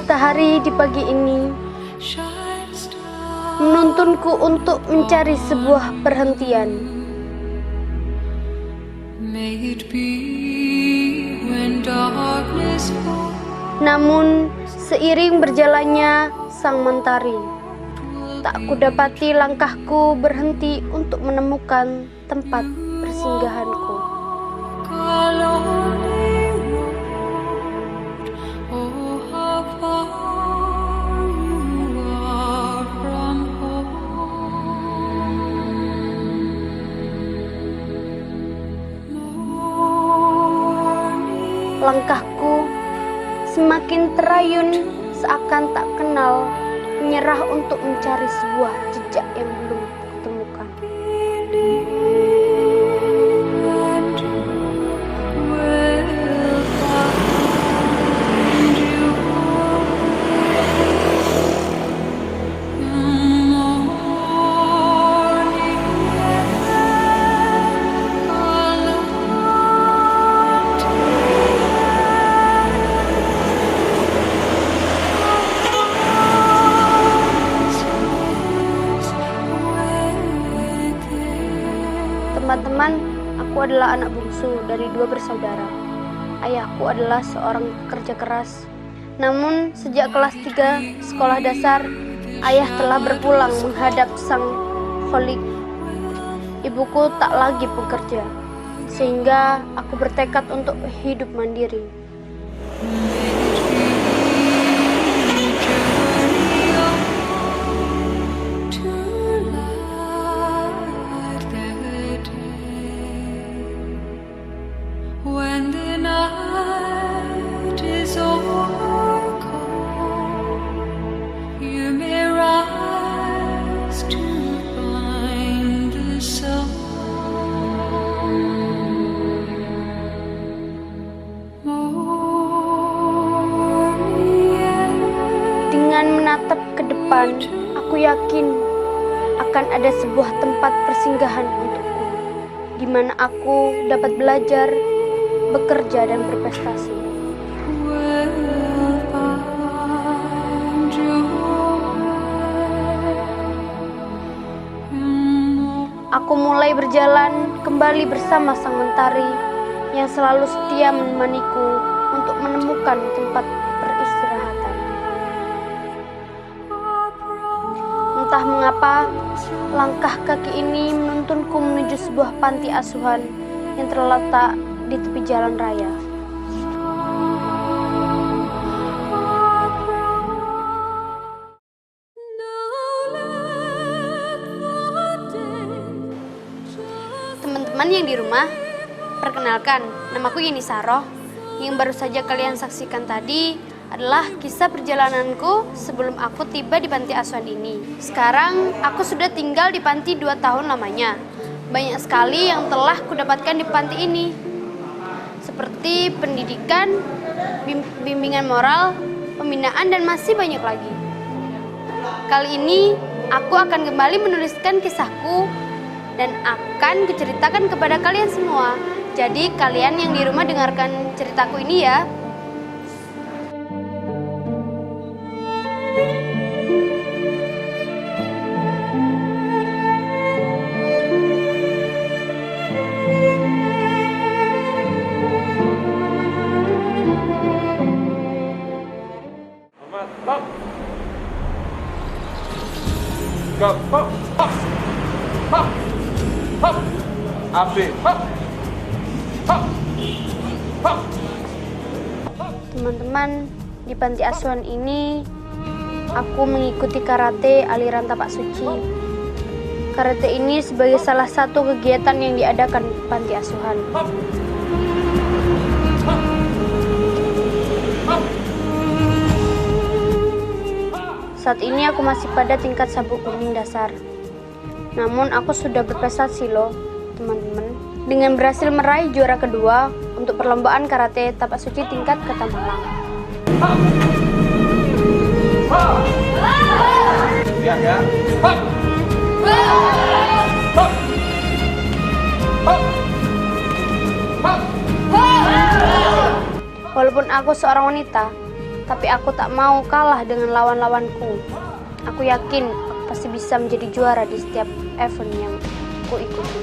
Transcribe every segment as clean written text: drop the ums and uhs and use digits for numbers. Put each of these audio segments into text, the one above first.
Matahari di pagi ini menuntunku untuk mencari sebuah perhentian. Namun seiring berjalannya sang mentari, tak kudapati langkahku berhenti untuk menemukan tempat persinggahanku. Langkahku semakin terayun seakan tak kenal, menyerah untuk mencari sebuah jejak yang belum kutemukan. Teman-teman, aku adalah anak bungsu dari 2 bersaudara. Ayahku adalah seorang pekerja keras. Namun, sejak kelas 3 sekolah dasar, ayah telah berpulang menghadap sang kholik. Ibuku tak lagi bekerja, sehingga aku bertekad untuk hidup mandiri. Dengan menatap ke depan, aku yakin akan ada sebuah tempat persinggahan untukku, di mana aku dapat belajar, bekerja, dan berprestasi. Aku mulai berjalan kembali bersama sang mentari yang selalu setia menemaniku untuk menemukan tempat peristirahatan. Entah mengapa, langkah kaki ini menuntunku menuju sebuah panti asuhan yang terletak di tepi jalan raya. Teman-teman yang di rumah, perkenalkan, namaku Yeni Saroh. Yang baru saja kalian saksikan tadi adalah kisah perjalananku sebelum aku tiba di panti asuhan ini. Sekarang aku sudah tinggal di panti 2 tahun lamanya. Banyak sekali yang telah kudapatkan di panti ini, seperti pendidikan, bimbingan moral, pembinaan, dan masih banyak lagi. Kali ini aku akan kembali menuliskan kisahku dan akan kuceritakan kepada kalian semua. Jadi kalian yang di rumah dengarkan ceritaku ini ya. Hop. Go. Hop. Hop. Hop. Hop. Api. Hop. Hop. Hop. Teman-teman, di panti asuhan ini aku mengikuti karate aliran tapak suci. Karate ini sebagai salah satu kegiatan yang diadakan di panti asuhan. Saat ini aku masih pada tingkat sabuk kuning dasar. Namun aku sudah berprestasi loh, teman-teman. Dengan berhasil meraih juara kedua untuk perlombaan karate tapak suci tingkat Kota Malang. Lihat ya. Walaupun aku seorang wanita, Tapi aku tak mau kalah dengan lawan-lawanku. Aku yakin aku pasti bisa menjadi juara di setiap event yang aku ikuti.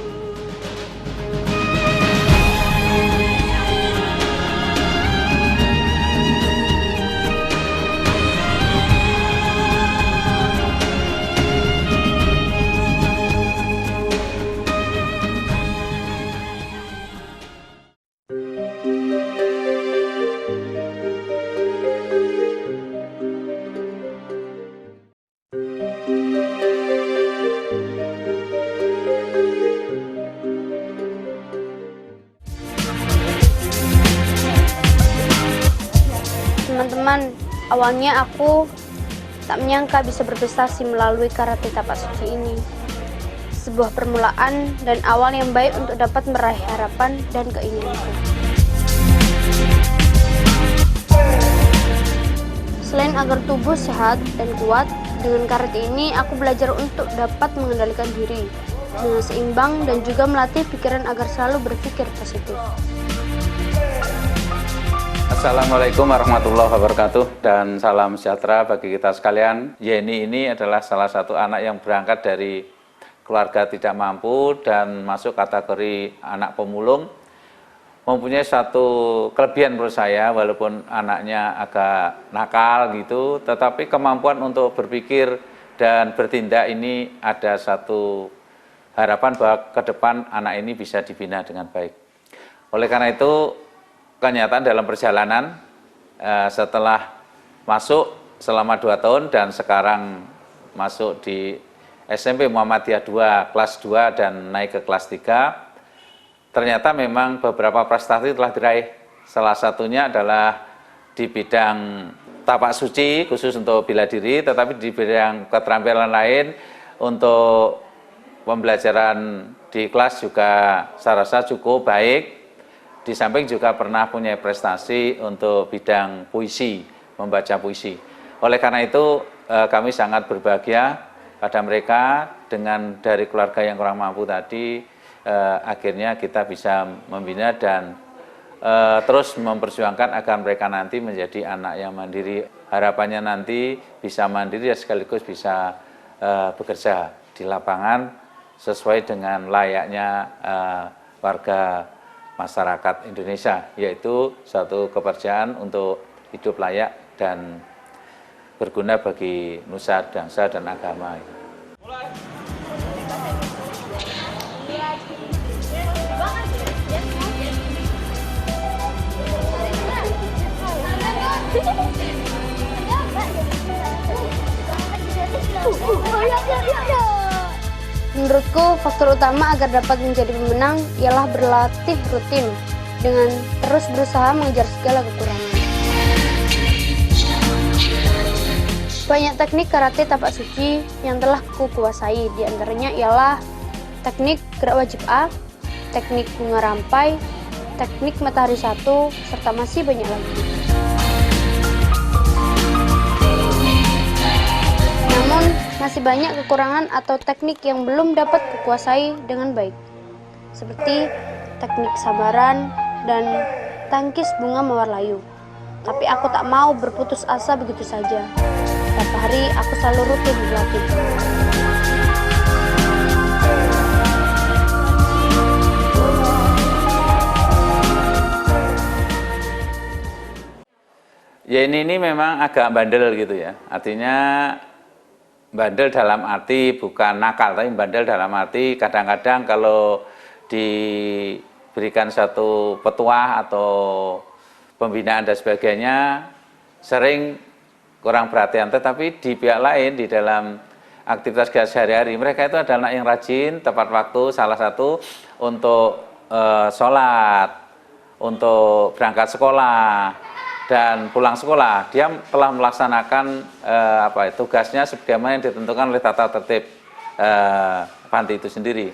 Teman-teman, awalnya aku tak menyangka bisa berprestasi melalui karate tapak suci ini. Sebuah permulaan dan awal yang baik untuk dapat meraih harapan dan keinginanku. Selain agar tubuh sehat dan kuat, dengan karate ini aku belajar untuk dapat mengendalikan diri dengan seimbang dan juga melatih pikiran agar selalu berpikir positif. Assalamualaikum warahmatullahi wabarakatuh dan salam sejahtera bagi kita sekalian. Yeni ini adalah salah satu anak yang berangkat dari keluarga tidak mampu dan masuk kategori anak pemulung. Mempunyai satu kelebihan menurut saya, walaupun anaknya agak nakal gitu, tetapi kemampuan untuk berpikir dan bertindak ini ada satu harapan bahwa ke depan anak ini bisa dibina dengan baik. Oleh karena itu, kenyataan dalam perjalanan setelah masuk selama 2 tahun dan sekarang masuk di SMP Muhammadiyah 2 kelas 2 dan naik ke kelas 3, ternyata memang beberapa prestasi telah diraih. Salah satunya adalah di bidang tapak suci khusus untuk bela diri, tetapi di bidang keterampilan lain untuk pembelajaran di kelas juga saya rasa cukup baik. Di samping juga pernah punya prestasi untuk bidang puisi, membaca puisi. Oleh karena itu kami sangat berbahagia pada mereka dengan dari keluarga yang kurang mampu tadi, akhirnya kita bisa membina dan terus memperjuangkan agar mereka nanti menjadi anak yang mandiri. Harapannya nanti bisa mandiri dan sekaligus bisa bekerja di lapangan sesuai dengan layaknya warga masyarakat Indonesia, yaitu satu kepercayaan untuk hidup layak dan berguna bagi nusa, bangsa, dan agama. Menurutku, faktor utama agar dapat menjadi pemenang ialah berlatih rutin dengan terus berusaha mengejar segala kekurangan. Banyak teknik karate tapak suci yang telah kuasai, di antaranya ialah teknik gerak wajib A, teknik bunga rampai, teknik matahari 1, serta masih banyak lagi. Namun, masih banyak kekurangan atau teknik yang belum dapat kukuasai dengan baik, seperti teknik sabaran dan tangkis bunga mawar layu. Tapi aku tak mau berputus asa begitu saja. Setiap hari aku selalu rutin berlatih. Yeni ini memang agak bandel gitu ya, artinya bandel dalam arti bukan nakal, tapi bandel dalam arti kadang-kadang kalau diberikan satu petuah atau pembinaan dan sebagainya sering kurang perhatian. Tetapi di pihak lain, di dalam aktivitas sehari-hari, mereka itu adalah anak yang rajin, tepat waktu, salah satu untuk sholat, untuk berangkat sekolah, dan pulang sekolah, dia telah melaksanakan tugasnya sebagaimana yang ditentukan oleh tata tertib panti itu sendiri.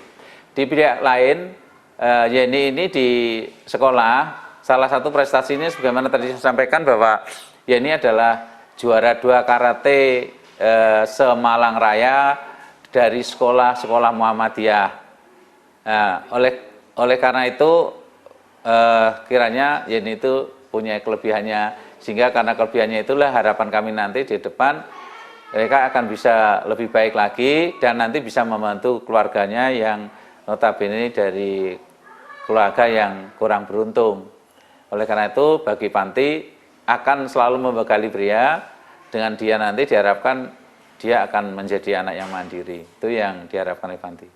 Di pihak lain, Yeni ini di sekolah, salah satu prestasinya sebagaimana tadi saya sampaikan bahwa Yeni adalah juara 2 karate se-Malang Raya dari sekolah Muhammadiyah. Oleh karena itu kiranya Yeni itu punya kelebihannya Sehingga karena kelebihannya itulah harapan kami nanti di depan mereka akan bisa lebih baik lagi dan nanti bisa membantu keluarganya yang notabene dari keluarga yang kurang beruntung. Oleh karena itu bagi panti akan selalu membekali pria, dengan dia nanti diharapkan dia akan menjadi anak yang mandiri. Itu yang diharapkan oleh panti.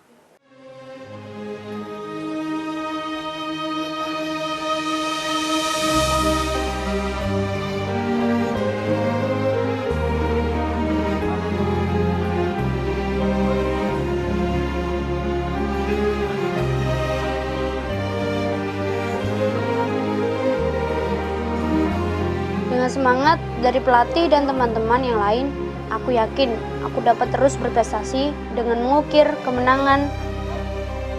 Dengan semangat dari pelatih dan teman-teman yang lain, aku yakin aku dapat terus berprestasi dengan mengukir kemenangan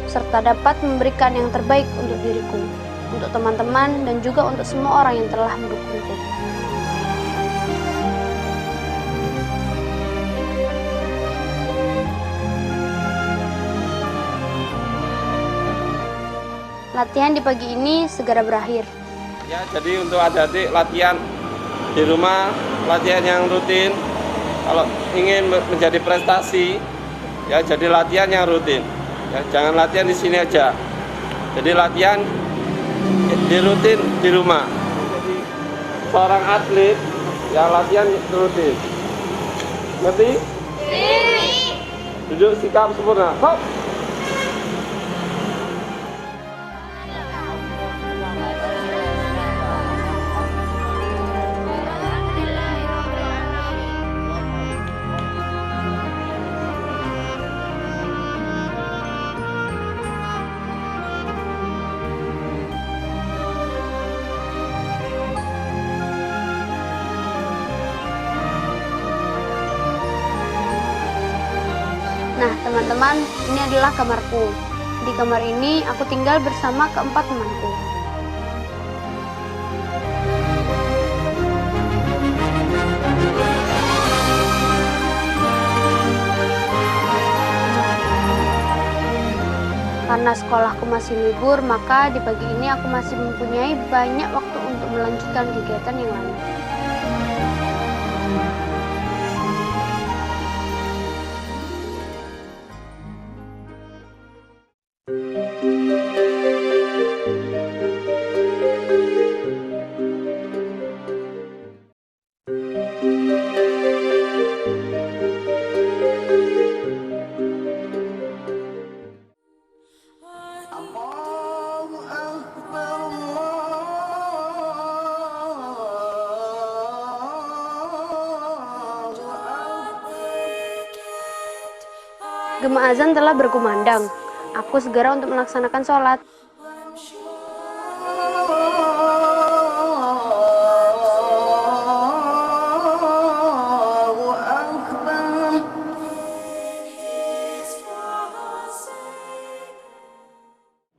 serta dapat memberikan yang terbaik untuk diriku, untuk teman-teman, dan juga untuk semua orang yang telah mendukungku. Latihan di pagi ini segera berakhir. Ya, jadi untuk adik-adik latihan di rumah, latihan yang rutin. Kalau ingin menjadi prestasi, ya jadi latihan yang rutin. Ya, jangan latihan di sini aja. Jadi latihan di rutin di rumah. Jadi seorang atlet, ya latihan rutin. Ngerti? Duduk sikap sempurna. Hop. Nah, teman-teman, ini adalah kamarku. Di kamar ini, aku tinggal bersama keempat temanku. Karena sekolahku masih libur, maka di pagi ini aku masih mempunyai banyak waktu untuk melanjutkan kegiatan yang lain. Gema azan telah berkumandang. Aku segera untuk melaksanakan sholat.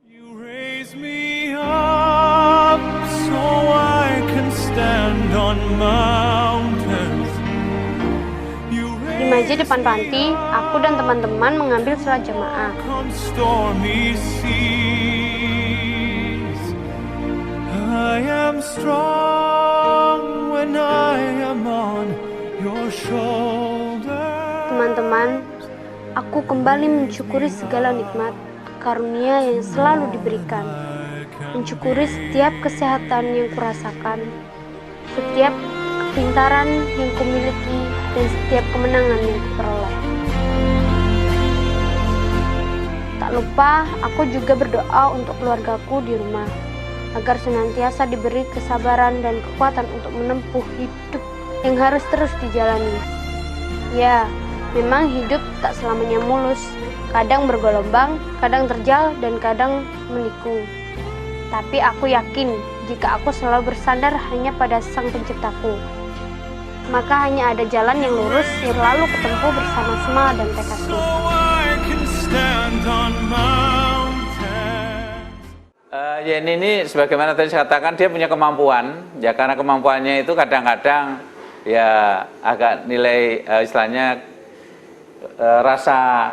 You raise me up so I can stand on mountains. Di masjid depan panti, aku dan teman-teman mengambil sholat jamaah. Stormy seas. I am strong when I am on your shoulder. Teman-teman, aku kembali mensyukuri segala nikmat karunia yang selalu diberikan. Mensyukuri setiap kesehatan yang kurasakan, setiap kepintaran yang kumiliki, dan setiap kemenangan yang kuperoleh. Tak lupa, aku juga berdoa untuk keluargaku di rumah, agar senantiasa diberi kesabaran dan kekuatan untuk menempuh hidup yang harus terus dijalani. Ya, memang hidup tak selamanya mulus, kadang bergelombang, kadang terjal, dan kadang menikung. Tapi aku yakin, jika aku selalu bersandar hanya pada Sang Penciptaku, maka hanya ada jalan yang lurus yang lalu kutempuh bersama semangat dan tekadku. Yeni ini sebagaimana tadi saya katakan, dia punya kemampuan, ya karena kemampuannya itu kadang-kadang ya agak nilai istilahnya rasa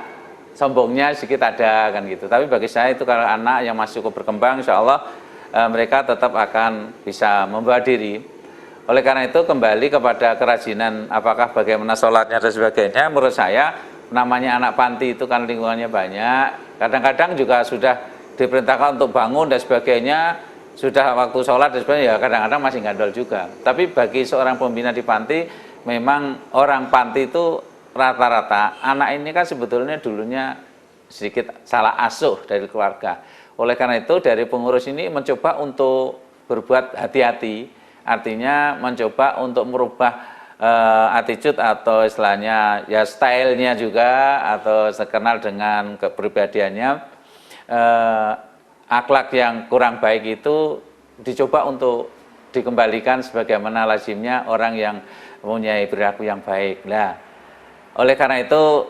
sombongnya sedikit ada kan gitu. Tapi bagi saya itu kalau anak yang masih cukup berkembang, insya Allah mereka tetap akan bisa membawa diri. Oleh karena itu kembali kepada kerajinan, apakah bagaimana sholatnya dan sebagainya. Menurut saya namanya anak panti itu kan lingkungannya banyak. Kadang-kadang juga sudah diperintahkan untuk bangun dan sebagainya, sudah waktu sholat dan sebagainya, ya kadang-kadang masih ngandol juga. Tapi bagi seorang pembina di panti, memang orang panti itu rata-rata anak ini kan sebetulnya dulunya sedikit salah asuh dari keluarga. Oleh karena itu dari pengurus ini mencoba untuk berbuat hati-hati. Artinya mencoba untuk merubah attitude atau istilahnya ya stylenya juga, atau sekenal dengan kepribadiannya, akhlak yang kurang baik itu dicoba untuk dikembalikan sebagaimana lazimnya orang yang mempunyai perilaku yang baik. Nah, oleh karena itu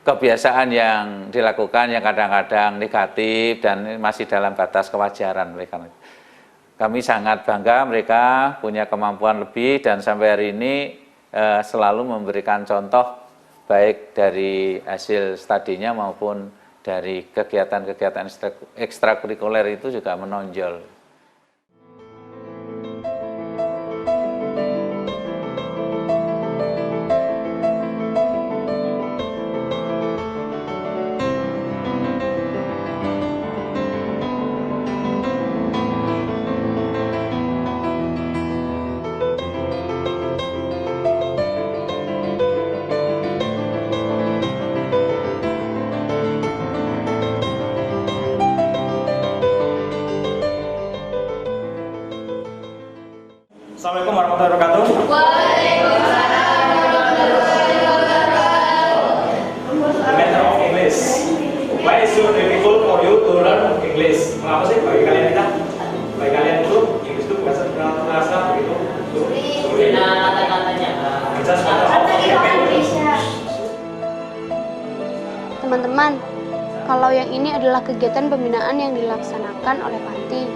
kebiasaan yang dilakukan yang kadang-kadang negatif dan masih dalam batas kewajaran. Oleh karena itu kami sangat bangga mereka punya kemampuan lebih, dan sampai hari ini selalu memberikan contoh baik dari hasil studinya maupun dari kegiatan-kegiatan ekstrakurikuler itu juga menonjol. Assalamualaikum warahmatullahi wabarakatuh. The matter of English. Why is it difficult for you to learn English? Mengapa sih bagi kalian itu Inggris itu bukan terasa begitu sulit? Kata-katanya. Bisa Teman-teman, kalau yang ini adalah kegiatan pembinaan yang dilaksanakan oleh panti.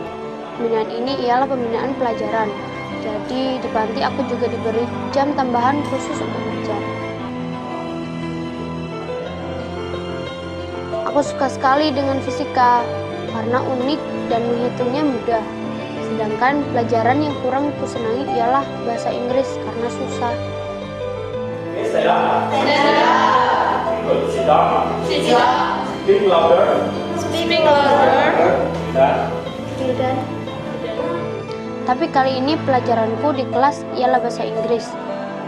Pembinaan ini ialah pembinaan pelajaran. Jadi di panti aku juga diberi jam tambahan khusus untuk belajar. Aku suka sekali dengan fisika karena unik dan menghitungnya mudah. Sedangkan pelajaran yang kurang kusenangi ialah bahasa Inggris karena susah. Good. Sit down. Speak louder. Dan tapi kali ini pelajaranku di kelas ialah bahasa Inggris.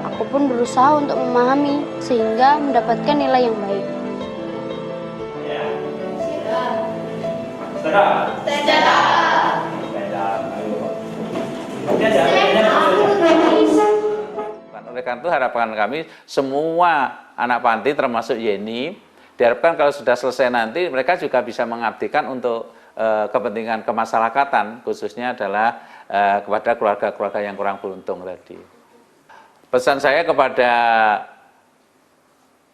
Aku pun berusaha untuk memahami sehingga mendapatkan nilai yang baik. Oleh karena itu harapan kami semua anak panti termasuk Yeni, diharapkan kalau sudah selesai nanti mereka juga bisa mengabdikan untuk kepentingan kemasyarakatan, khususnya adalah kepada keluarga-keluarga yang kurang beruntung tadi. Pesan saya kepada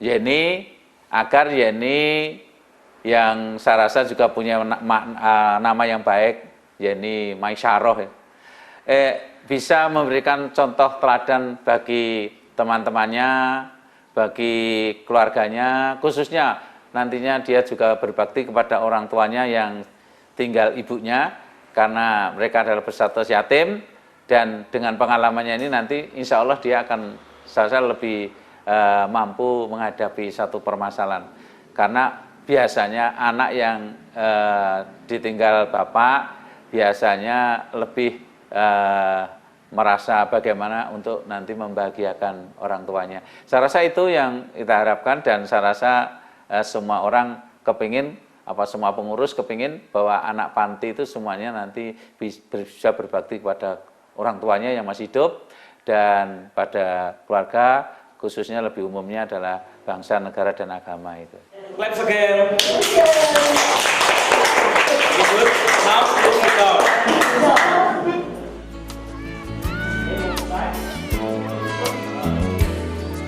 Yeni, agar Yeni yang saya rasa juga punya nama yang baik, Yeni Maisaroh, bisa memberikan contoh teladan bagi teman-temannya, bagi keluarganya, khususnya nantinya dia juga berbakti kepada orang tuanya yang tinggal ibunya, karena mereka adalah berstatus yatim, dan dengan pengalamannya ini nanti insya Allah dia akan lebih mampu menghadapi satu permasalahan. Karena biasanya anak yang ditinggal bapak biasanya lebih merasa bagaimana untuk nanti membahagiakan orang tuanya. Saya rasa itu yang kita harapkan, dan saya rasa semua orang kepingin, semua pengurus kepingin bahwa anak panti itu semuanya nanti bisa berbakti kepada orang tuanya yang masih hidup, dan pada keluarga, khususnya lebih umumnya adalah bangsa, negara, dan agama itu. Clap again. Good. Now sit down.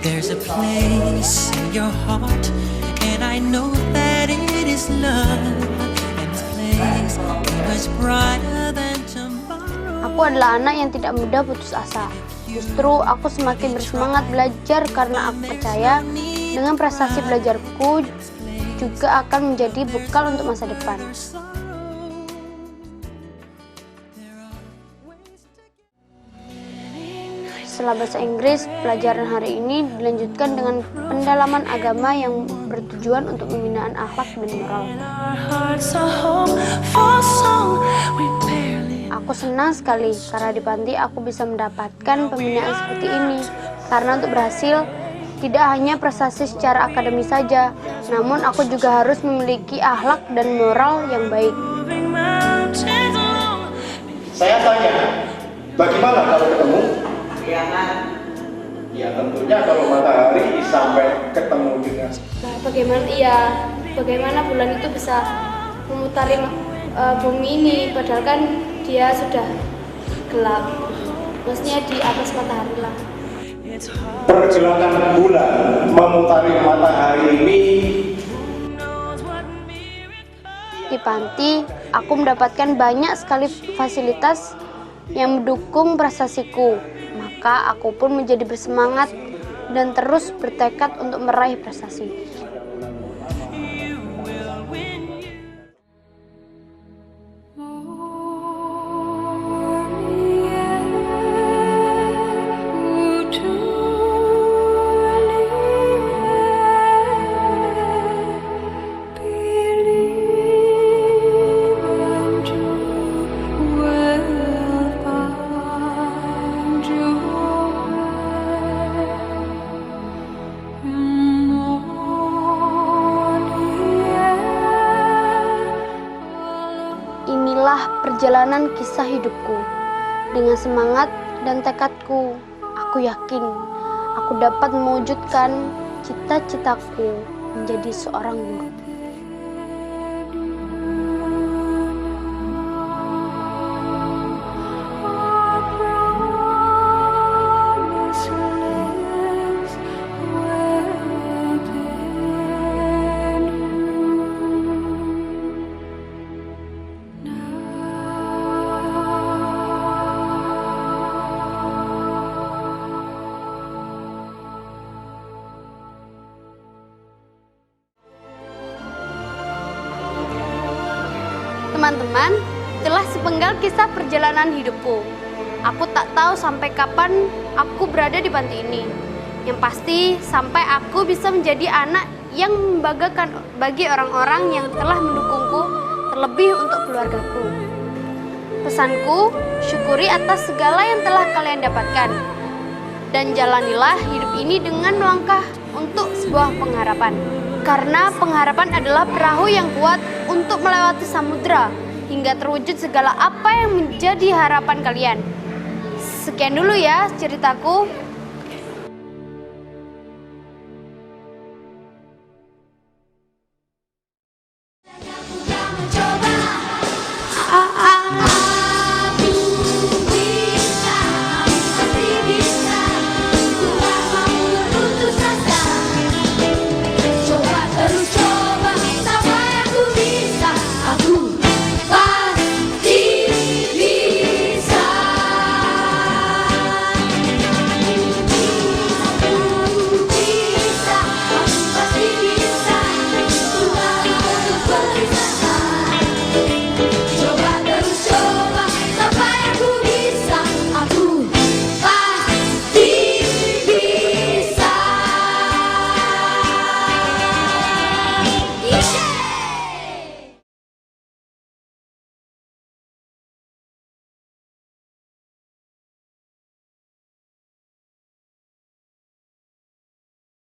There's a place in your heart, and I know that it is love. And this place is brighter than tomorrow. Aku adalah anak yang tidak mudah putus asa. Justru aku semakin bersemangat belajar karena aku percaya dengan prestasi belajarku juga akan menjadi bekal untuk masa depan. Setelah bahasa Inggris, pelajaran hari ini dilanjutkan dengan pendalaman agama yang bertujuan untuk pembinaan akhlak dan moral. Aku senang sekali karena di panti aku bisa mendapatkan pembinaan seperti ini. Karena untuk berhasil, tidak hanya prestasi secara akademis saja, namun aku juga harus memiliki akhlak dan moral yang baik. Saya tanya, bagaimana kalau ketemu? Ya tentunya kalau matahari sampai ketemu dengan Bagaimana bulan itu bisa memutari bumi ini, padahal kan dia sudah gelap. Maksudnya di atas matahari lah. perjalanan bulan memutari matahari ini. Di panti, aku mendapatkan banyak sekali fasilitas yang mendukung prestasiku. Maka aku pun menjadi bersemangat dan terus bertekad untuk meraih prestasi. Inilah perjalanan kisah hidupku. Dengan semangat dan tekadku, aku yakin aku dapat mewujudkan cita-citaku menjadi seorang guru. Teman-teman, itulah sepenggal kisah perjalanan hidupku. Aku tak tahu sampai kapan aku berada di panti ini. Yang pasti, sampai aku bisa menjadi anak yang membanggakan bagi orang-orang yang telah mendukungku, terlebih untuk keluargaku. Pesanku, syukuri atas segala yang telah kalian dapatkan. Dan jalanilah hidup ini dengan melangkah untuk sebuah pengharapan. Karena pengharapan adalah perahu yang kuat untuk melewati samudera hingga terwujud segala apa yang menjadi harapan kalian. Sekian dulu ya ceritaku.